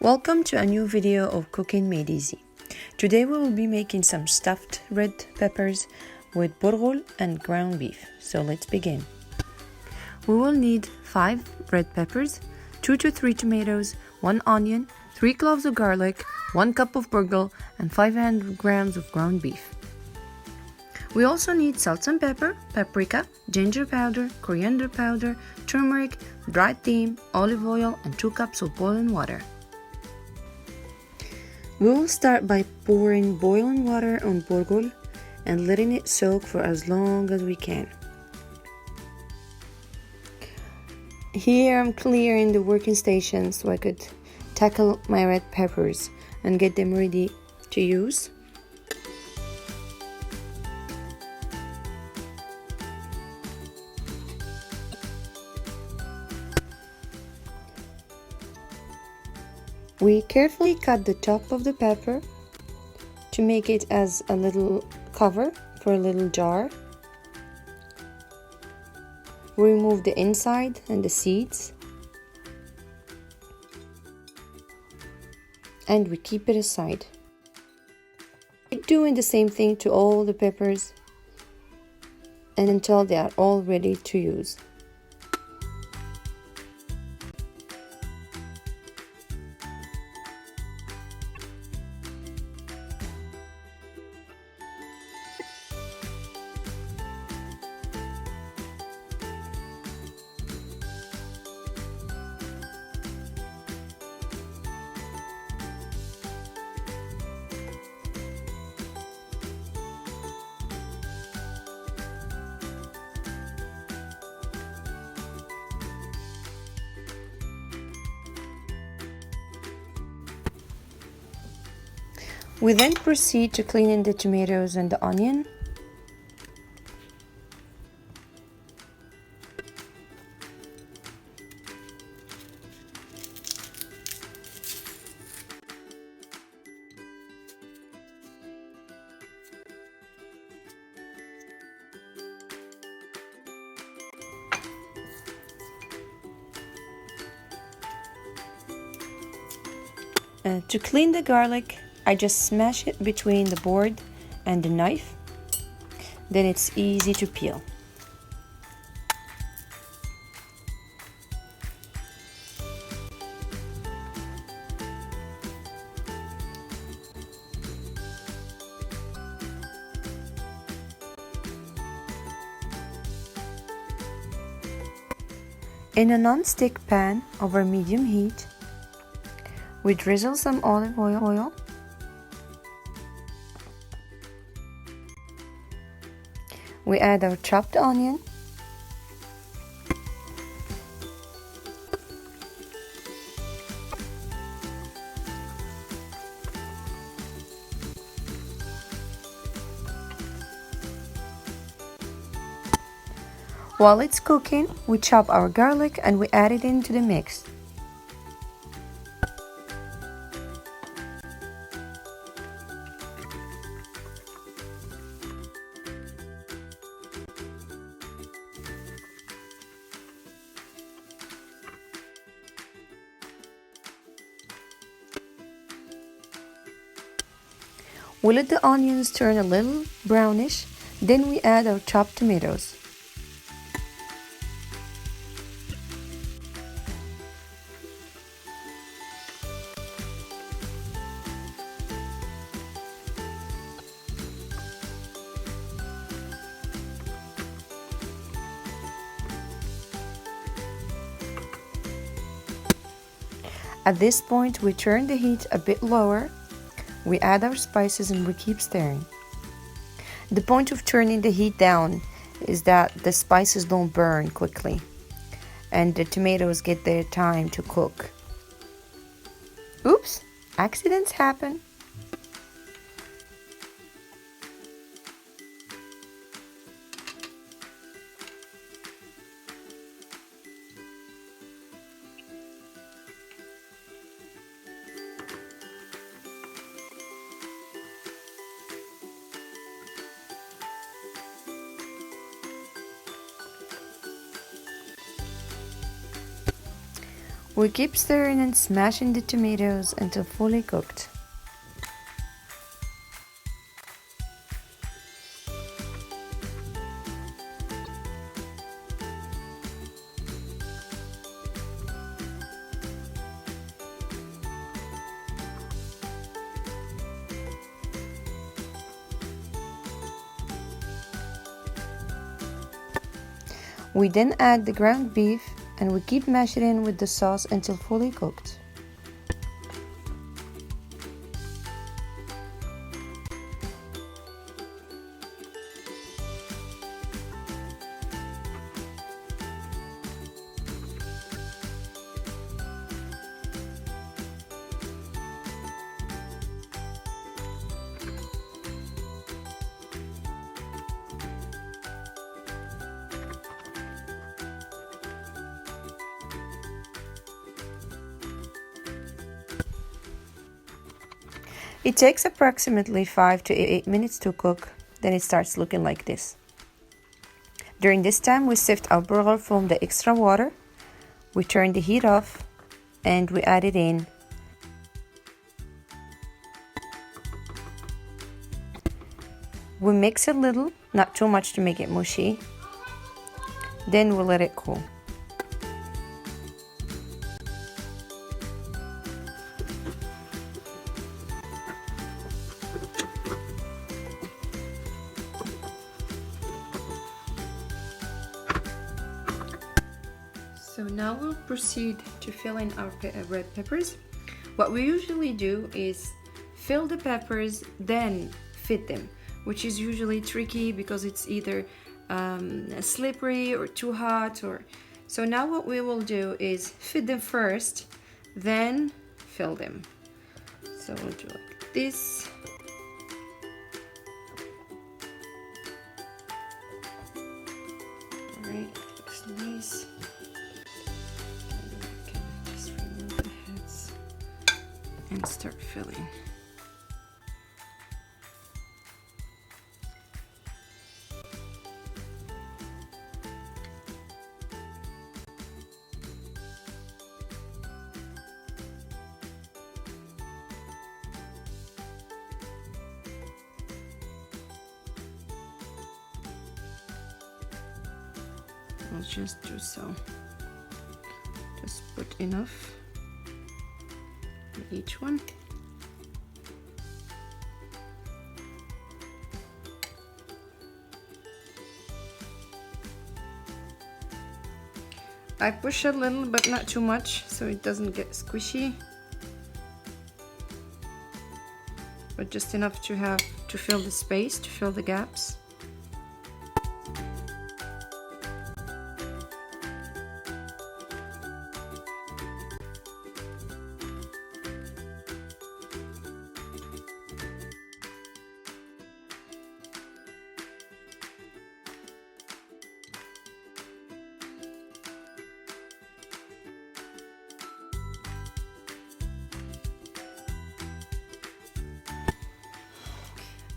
Welcome to a new video of Cooking Made Easy. Today we will be making some stuffed red peppers with burgul and ground beef. So let's begin. We will need 5 red peppers, 2 to 3 tomatoes, 1 onion, 3 cloves of garlic, 1 cup of burgul, and 500 grams of ground beef. We also need salt and pepper, paprika, ginger powder, coriander powder, turmeric, dried thyme, olive oil, and 2 cups of boiling water. We will start by pouring boiling water on burgul and letting it soak for as long as we can. Here I'm clearing the working station so I could tackle my red peppers and get them ready to use. We carefully cut the top of the pepper to make it as a little cover for a little jar. We remove the inside and the seeds, and we keep it aside. We're doing the same thing to all the peppers and until they are all ready to use. We then proceed to cleaning the tomatoes and the onion. To clean the garlic, I just smash it between the board and the knife. Then it's easy to peel. In a non-stick pan over medium heat, we drizzle some olive oil. We add our chopped onion. While it's cooking, we chop our garlic and we add it into the mix. We let the onions turn a little brownish, then we add our chopped tomatoes. At this point, we turn the heat a bit lower. We add our spices and we keep stirring. The point of turning the heat down is that the spices don't burn quickly and the tomatoes get their time to cook. Oops, accidents happen. We keep stirring and smashing the tomatoes until fully cooked. We then add the ground beef and we keep mashing it with the sauce until fully cooked. It takes approximately 5 to 8 minutes to cook, then it starts looking like this. During this time, we sift our burgul from the extra water, we turn the heat off, and we add it in. We mix a little, not too much to make it mushy, then we let it cool. So now we'll proceed to fill in our red peppers. What we usually do is fill the peppers, then fit them, which is usually tricky because it's either slippery or too hot. So now what we will do is fit them first, then fill them. So we'll do like this. All right, looks nice. And start filling. I'll just do so. Just put enough each one. I push a little but not too much so it doesn't get squishy, but just enough to fill the space, to fill the gaps.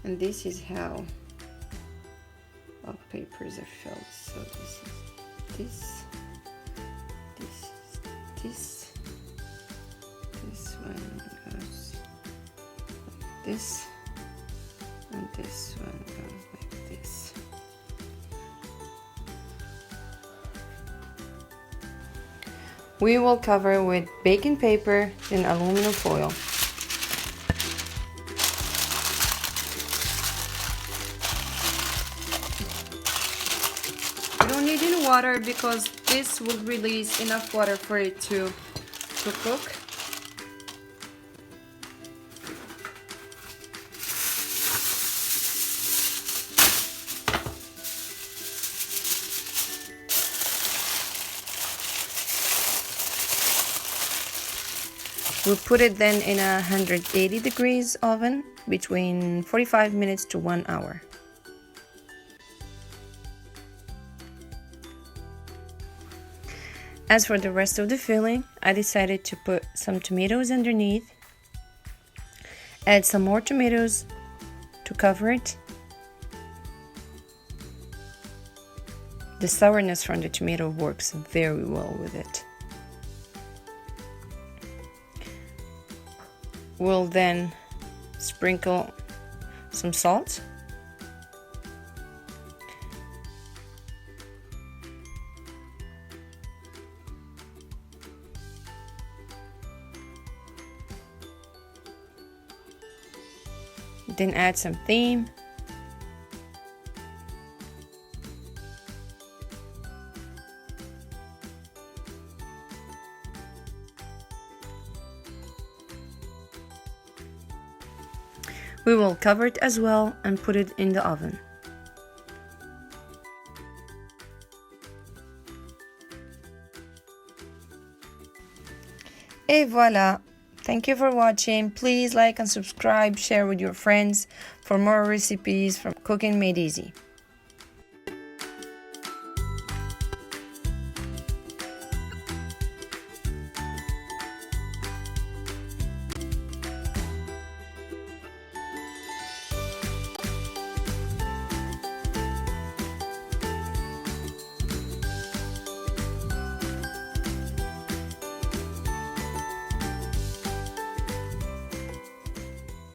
And this is how our papers are filled. So this one goes like this, and this one goes like this. We will cover with baking paper and aluminum foil. Water because this will release enough water for it to cook. We'll put it then in a 180 degrees oven between 45 minutes to 1 hour. As for the rest of the filling, I decided to put some tomatoes underneath, add some more tomatoes to cover it. The sourness from the tomato works very well with it. We'll then sprinkle some salt. Then add some thyme. We will cover it as well and put it in the oven. Et voilà! Thank you for watching. Please like and subscribe, share with your friends for more recipes from Cooking Made Easy.